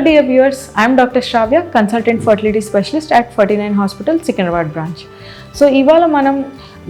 dear viewers, I am Dr. Shravya, consultant fertility specialist at 49 Hospital, Secunderabad branch. So, ఇవాళ మనం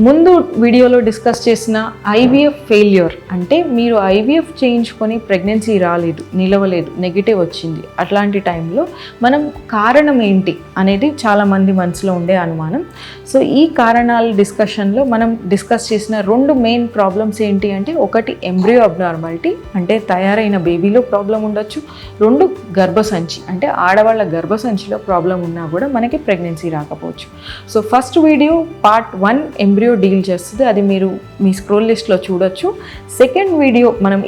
ముందు వీడియోలో discuss చేసిన ఐవీఎఫ్ ఫెయిల్యూర్ అంటే మీరు ఐవీఎఫ్ చేయించుకొని ప్రెగ్నెన్సీ రాలేదు, నిలవలేదు, నెగిటివ్ వచ్చింది, అట్లాంటి టైంలో మనం కారణం ఏంటి అనేది చాలామంది మనసులో ఉండే అనుమానం. సో ఈ కారణాల డిస్కషన్లో మనం డిస్కస్ చేసిన రెండు మెయిన్ ప్రాబ్లమ్స్ ఏంటి అంటే, ఒకటి ఎంబ్రియో అబ్నార్మాలిటీ అంటే తయారైన బేబీలో ప్రాబ్లం ఉండొచ్చు, రెండు గర్భసంచి అంటే ఆడవాళ్ళ గర్భసంచిలో ప్రాబ్లం ఉన్నా కూడా మనకి ప్రెగ్నెన్సీ రాకపోవచ్చు. So first video part 1 embryo deal చేస్తుంది, అది మీరు మీ స్క్రోల్ లిస్ట్లో చూడొచ్చు. సెకండ్ వీడియో మనం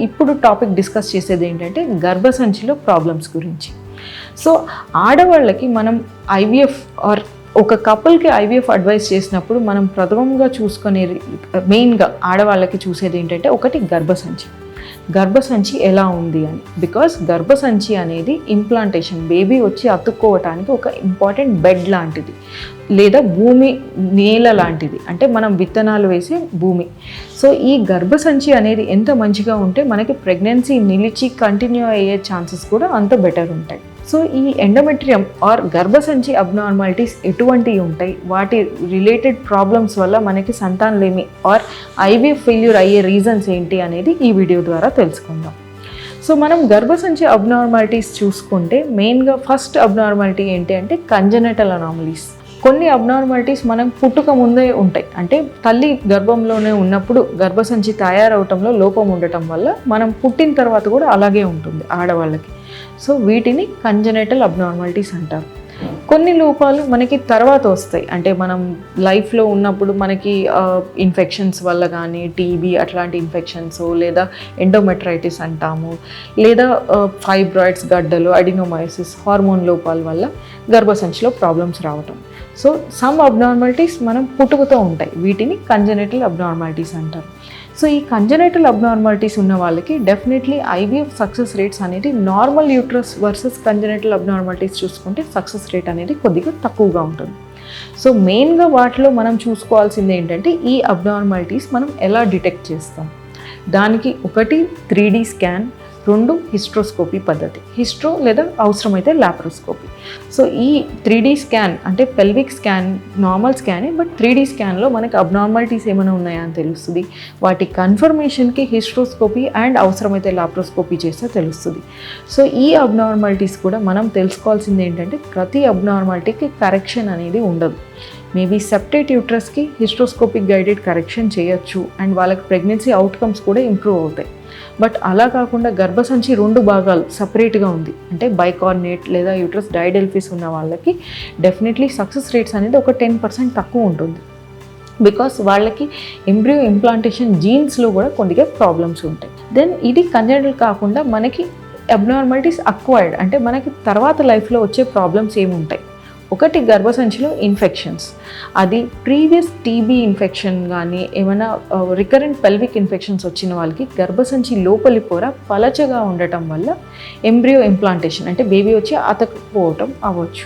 ఇప్పుడు టాపిక్ డిస్కస్ చేసేది ఏంటంటే గర్భసంచిలో ప్రాబ్లమ్స్ గురించి. సో ఆడవాళ్ళకి మనం ఐవీఎఫ్ ఆర్ ఒక కపుల్కి ఐవీఎఫ్ అడ్వైస్ చేసినప్పుడు మనం ప్రథమంగా చూసుకునే మెయిన్గా ఆడవాళ్ళకి చూసేది ఏంటంటే, ఒకటి గర్భసంచి ఎలా ఉంది అని. బికాస్ గర్భసంచి అనేది ఇంప్లాంటేషన్, బేబీ వచ్చి అతుక్కోవటానికి ఒక ఇంపార్టెంట్ బెడ్ లాంటిది, లేదా భూమి నేల లాంటిది, అంటే మనం విత్తనాలు వేసే భూమి. సో ఈ గర్భసంచి అనేది ఎంత మంచిగా ఉంటే మనకి ప్రెగ్నెన్సీ నిలిచి కంటిన్యూ అయ్యే ఛాన్సెస్ కూడా అంత బెటర్ ఉంటాయి. సో ఈ ఎండోమెట్రియం ఆర్ గర్భసంచి అబ్నార్మాలిటీస్ ఎటువంటివి ఉంటాయి, వాటి రిలేటెడ్ ప్రాబ్లమ్స్ వల్ల మనకి సంతానలేమి ఆర్ ఐవీఎఫ్ ఫెయిల్యూర్ అయ్యే రీజన్స్ ఏంటి అనేది ఈ వీడియో ద్వారా తెలుసుకుందాం. సో మనం గర్భసంచి అబ్నార్మాలిటీస్ చూసుకుంటే మెయిన్గా ఫస్ట్ అబ్నార్మాలిటీ ఏంటి అంటే కంజెనిటల్ అనామలీస్. కొన్ని అబ్నార్మాలిటీస్ మనం పుట్టుక ముందే ఉంటాయి, అంటే తల్లి గర్భంలోనే ఉన్నప్పుడు గర్భసంచి తయారవటంలో లోపం ఉండటం వల్ల మనం పుట్టిన తర్వాత కూడా అలాగే ఉంటుంది ఆడవాళ్ళకి. సో వీటిని కంజెనిటల్ అబ్నార్మాలిటీస్ అంటారు. కొన్ని లోపాలు మనకి తర్వాత వస్తాయి, అంటే మనం లైఫ్లో ఉన్నప్పుడు మనకి ఇన్ఫెక్షన్స్ వల్ల కానీ టీబీ అట్లాంటి ఇన్ఫెక్షన్స్, లేదా ఎండోమెట్రైటిస్ అంటాము, లేదా ఫైబ్రాయిడ్స్, గడ్డలు, అడినోమైసిస్, హార్మోన్ లోపాల వల్ల గర్భసంచిలో ప్రాబ్లమ్స్ రావటం. సో సమ్ అబ్నార్మాలిటీస్ మనం పుట్టుకతో ఉంటాయి, వీటిని కంజెనిటల్ అబ్నార్మాలిటీస్ అంటారు. సో ఈ కంజెనిటల్ అబ్నార్మాలిటీస్ ఉన్న వాళ్ళకి డెఫినెట్లీ ఐవీఎఫ్ సక్సెస్ రేట్స్ అనేది normal uterus versus congenital abnormalities చూసుకుంటే సక్సెస్ రేట్ అనేది కొద్దిగా తక్కువగా ఉంటుంది. సో మెయిన్గా వాటిలో మనం చూసుకోవాల్సింది ఏంటంటే, ఈ అబ్నార్మాలిటీస్ మనం ఎలా డిటెక్ట్ చేస్తాం. దానికి ఒకటి 3D స్కాన్, రెండు హిస్ట్రోస్కోపీ పద్ధతి, హిస్ట్రో లేదా అవసరమైతే లాప్రోస్కోపీ. సో ఈ 3D స్కాన్ అంటే పెల్విక్ స్కాన్ నార్మల్ స్కానే, బట్ 3D స్కాన్లో మనకి అబ్నార్మాలిటీస్ ఏమైనా ఉన్నాయా అని తెలుస్తుంది. వాటి కన్ఫర్మేషన్కి హిస్ట్రోస్కోపీ అండ్ అవసరమైతే లాప్రోస్కోపీ చేస్తే తెలుస్తుంది. సో ఈ అబ్నార్మాలిటీస్ కూడా మనం తెలుసుకోవాల్సింది ఏంటంటే, ప్రతి అబ్నార్మాలిటీకి కరెక్షన్ అనేది ఉండదు. మేబీ సెప్టేట్ యూట్రస్కి హిస్ట్రోస్కోపిక్ గైడెడ్ కరెక్షన్ చేయొచ్చు అండ్ వాళ్ళకి ప్రెగ్నెన్సీ అవుట్కమ్స్ కూడా ఇంప్రూవ్ అవుతాయి. బట్ అలా కాకుండా గర్భసంచి రెండు భాగాలు సపరేట్గా ఉంది అంటే బైకార్నేట్ లేదా యూట్రస్ డైడెల్ఫిస్ ఉన్న వాళ్ళకి డెఫినెట్లీ సక్సెస్ రేట్స్ అనేది ఒక 10% తక్కువ ఉంటుంది. బికాస్ వాళ్ళకి ఎంబ్రియో ఇంప్లాంటేషన్ జీన్స్లో కూడా కొద్దిగా ప్రాబ్లమ్స్ ఉంటాయి. దెన్ ఇది కంజెనిటల్ కాకుండా మనకి అబ్నార్మాలిటీస్ అక్వైర్డ్ అంటే మనకి తర్వాత లైఫ్లో వచ్చే ప్రాబ్లమ్స్ ఏముంటాయి. ఒకటి గర్భసంచిలో ఇన్ఫెక్షన్స్, అది ప్రీవియస్ టీబీ ఇన్ఫెక్షన్ కానీ ఏమైనా రికరెంట్ పెల్విక్ ఇన్ఫెక్షన్స్ వచ్చిన వాళ్ళకి గర్భసంచి లోపలి పొర పలచగా ఉండటం వల్ల ఎంబ్రియో ఇంప్లాంటేషన్ అంటే బేబీ వచ్చి అతకపోవటం అవ్వచ్చు.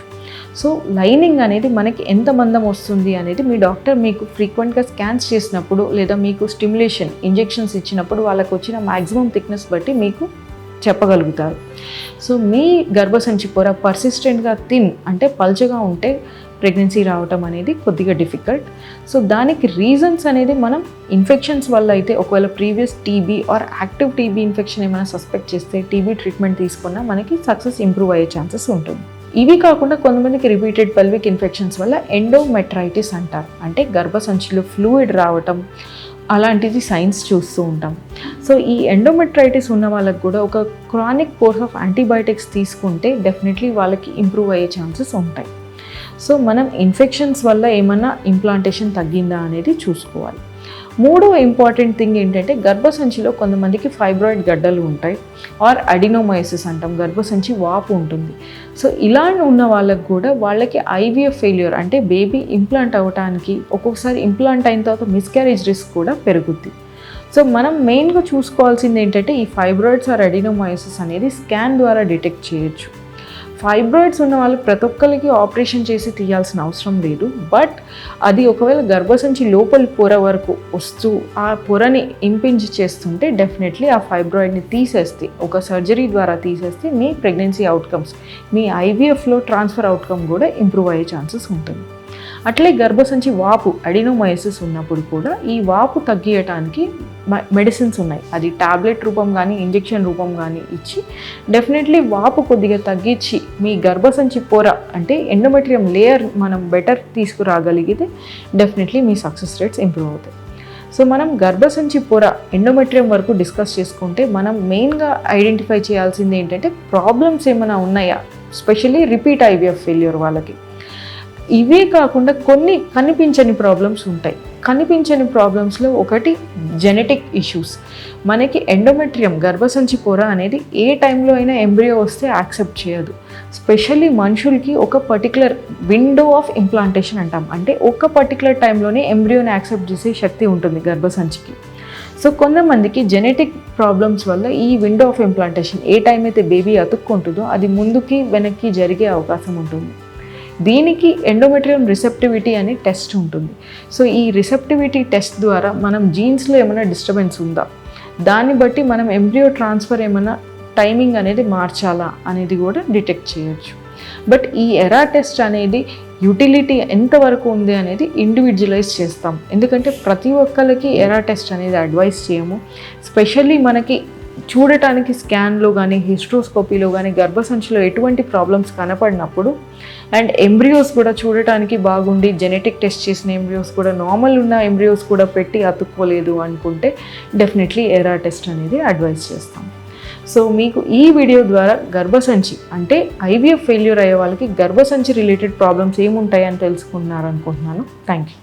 సో లైనింగ్ అనేది మనకి ఎంత మందం వస్తుంది అనేది మీ డాక్టర్ మీకు ఫ్రీక్వెంట్గా స్కాన్స్ చేసినప్పుడు లేదా మీకు స్టిమ్యులేషన్ ఇంజెక్షన్స్ ఇచ్చినప్పుడు వాళ్ళకు వచ్చిన మ్యాక్సిమం థిక్నెస్ బట్టి మీకు చెప్పగలుగుతారు. సో మీ గర్భసంచి పొర పర్సిస్టెంట్గా థిన్ అంటే పల్చగా ఉంటే ప్రెగ్నెన్సీ రావటం అనేది కొద్దిగా డిఫికల్ట్. సో దానికి రీజన్స్ అనేది మనం ఇన్ఫెక్షన్స్ వల్ల అయితే ఒకవేళ previous TB or active TB infection ఏమైనా సస్పెక్ట్ చేస్తే టీబీ ట్రీట్మెంట్ తీసుకున్నా మనకి సక్సెస్ ఇంప్రూవ్ అయ్యే ఛాన్సెస్ ఉంటుంది. ఇవి కాకుండా కొంతమందికి రిపీటెడ్ పెల్విక్ ఇన్ఫెక్షన్స్ వల్ల ఎండోమెట్రైటిస్ అంటారు, అంటే గర్భసంచిలో ఫ్లూయిడ్ రావటం అలాంటిది సైన్స్ చూస్తూ ఉంటాం. సో ఈ ఎండోమెట్రైటిస్ ఉన్న వాళ్ళకి కూడా ఒక క్రానిక్ కోర్స్ ఆఫ్ యాంటీబయాటిక్స్ తీసుకుంటే డెఫినెట్లీ వాళ్ళకి ఇంప్రూవ్ అయ్యే ఛాన్సెస్ ఉంటాయి. సో మనం ఇన్ఫెక్షన్స్ వల్ల ఏమన్నా ఇంప్లాంటేషన్ తగ్గిందా అనేది చూసుకోవాలి. మూడో ఇంపార్టెంట్ థింగ్ ఏంటంటే, గర్భసంచిలో కొంతమందికి ఫైబ్రాయిడ్ గడ్డలు ఉంటాయి ఆర్ అడినోమైసిస్ అంటాం, గర్భసంచి వాపు ఉంటుంది. సో ఇలా ఉన్న వాళ్ళకి కూడా వాళ్ళకి ఐవీఎఫ్ ఫెయిల్యూర్ అంటే బేబీ ఇంప్లాంట్ అవ్వడానికి ఒక్కొక్కసారి ఇంప్లాంట్ అయిన తర్వాత మిస్క్యారేజ్ రిస్క్ కూడా పెరుగుద్ది. సో మనం మెయిన్గా చూసుకోవాల్సింది ఏంటంటే, ఈ ఫైబ్రాయిడ్స్ ఆర్ అడినోమైసిస్ అనేది స్కాన్ ద్వారా డిటెక్ట్ చేయొచ్చు. ఫైబ్రాయిడ్స్ ఉన్న వాళ్ళు ప్రతి ఒక్కరికి ఆపరేషన్ చేసి తీయాల్సిన అవసరం లేదు. బట్ అది ఒకవేళ గర్భసంచి లోపలి పొర వరకు వస్తూ ఆ పొరని ఇంపింజ్ చేస్తుంటే డెఫినెట్లీ ఆ ఫైబ్రాయిడ్ని తీసేస్తే, ఒక సర్జరీ ద్వారా తీసేస్తే మీ ప్రెగ్నెన్సీ అవుట్కమ్స్, మీ ఐవీఎఫ్లో ట్రాన్స్ఫర్ అవుట్కమ్ కూడా ఇంప్రూవ్ అయ్యే ఛాన్సెస్ ఉంటుంది. అట్లే గర్భసంచి వాపు అడినోమయోసిస్ ఉన్నప్పుడు కూడా ఈ వాపు తగ్గియటానికి మెడిసిన్స్ ఉన్నాయి. అది టాబ్లెట్ రూపం కానీ ఇంజెక్షన్ రూపం కానీ ఇచ్చి డెఫినెట్లీ వాపు కొద్దిగా తగ్గించి మీ గర్భసంచి పొర అంటే ఎండోమెట్రియం లేయర్ మనం బెటర్ తీసుకురాగలిగితే డెఫినెట్లీ మీ సక్సెస్ రేట్స్ ఇంప్రూవ్ అవుతాయి. సో మనం గర్భసంచి పొర ఎండోమెట్రియం వరకు డిస్కస్ చేసుకుంటే మనం మెయిన్గా ఐడెంటిఫై చేయాల్సింది ఏంటంటే ప్రాబ్లమ్స్ ఏమైనా ఉన్నాయా, స్పెషల్లీ రిపీట్ ఐవీఎఫ్ ఫెయిల్యూర్ వాళ్ళకి. ఇవే కాకుండా కొన్ని కనిపించని ప్రాబ్లమ్స్ ఉంటాయి. కనిపించని ప్రాబ్లమ్స్లో ఒకటి జెనెటిక్ ఇష్యూస్. మనకి ఎండోమెట్రియం గర్భసంచి పొర అనేది ఏ టైంలో అయినా ఎంబ్రియో వస్తే యాక్సెప్ట్ చేయదు. స్పెషల్లీ మనుషులకి ఒక పర్టికులర్ విండో ఆఫ్ ఇంప్లాంటేషన్ అంటాం, అంటే ఒక పర్టికులర్ టైంలోనే ఎంబ్రియోని యాక్సెప్ట్ చేసే శక్తి ఉంటుంది గర్భసంచికి. సో కొంతమందికి జెనెటిక్ ప్రాబ్లమ్స్ వల్ల ఈ window of implantation A time అయితే బేబీ అతుక్కుంటుందో అది ముందుకి వెనక్కి జరిగే అవకాశం ఉంటుంది. దీనికి ఎండోమెట్రియం రిసెప్టివిటీ అనే టెస్ట్ ఉంటుంది. సో ఈ రిసెప్టివిటీ టెస్ట్ ద్వారా మనం జీన్స్లో ఏమైనా డిస్టర్బెన్స్ ఉందా, దాన్ని బట్టి మనం ఎంబ్రియో ట్రాన్స్ఫర్ ఏమైనా టైమింగ్ అనేది మార్చాలా అనేది కూడా డిటెక్ట్ చేయొచ్చు. బట్ ఈ ఎరా టెస్ట్ అనేది యూటిలిటీ ఎంతవరకు ఉంది అనేది ఇండివిజువలైజ్ చేస్తాం. ఎందుకంటే ప్రతి ఒక్కరికి ఎరా టెస్ట్ అనేది అడ్వైస్ చేయము. స్పెషల్లీ మనకి చూడటానికి స్కాన్లో కానీ హిస్ట్రోస్కోపీలో కానీ గర్భసంచిలో ఎటువంటి ప్రాబ్లమ్స్ కనపడినప్పుడు అండ్ ఎంబ్రియోస్ కూడా చూడటానికి బాగుండి జెనెటిక్ టెస్ట్ చేసిన ఎంబ్రియోస్ కూడా నార్మల్ ఉన్న ఎంబ్రియోస్ కూడా పెట్టి అతుక్కోలేదు అనుకుంటే డెఫినెట్లీ ఎరా టెస్ట్ అనేది అడ్వైస్ చేస్తాం. సో మీకు ఈ వీడియో ద్వారా గర్భసంచి అంటే ఐవీఎఫ్ ఫెయిల్యూర్ అయ్యే వాళ్ళకి గర్భసంచి రిలేటెడ్ ప్రాబ్లమ్స్ ఏముంటాయని తెలుసుకున్నారనుకుంటున్నాను. Thank you.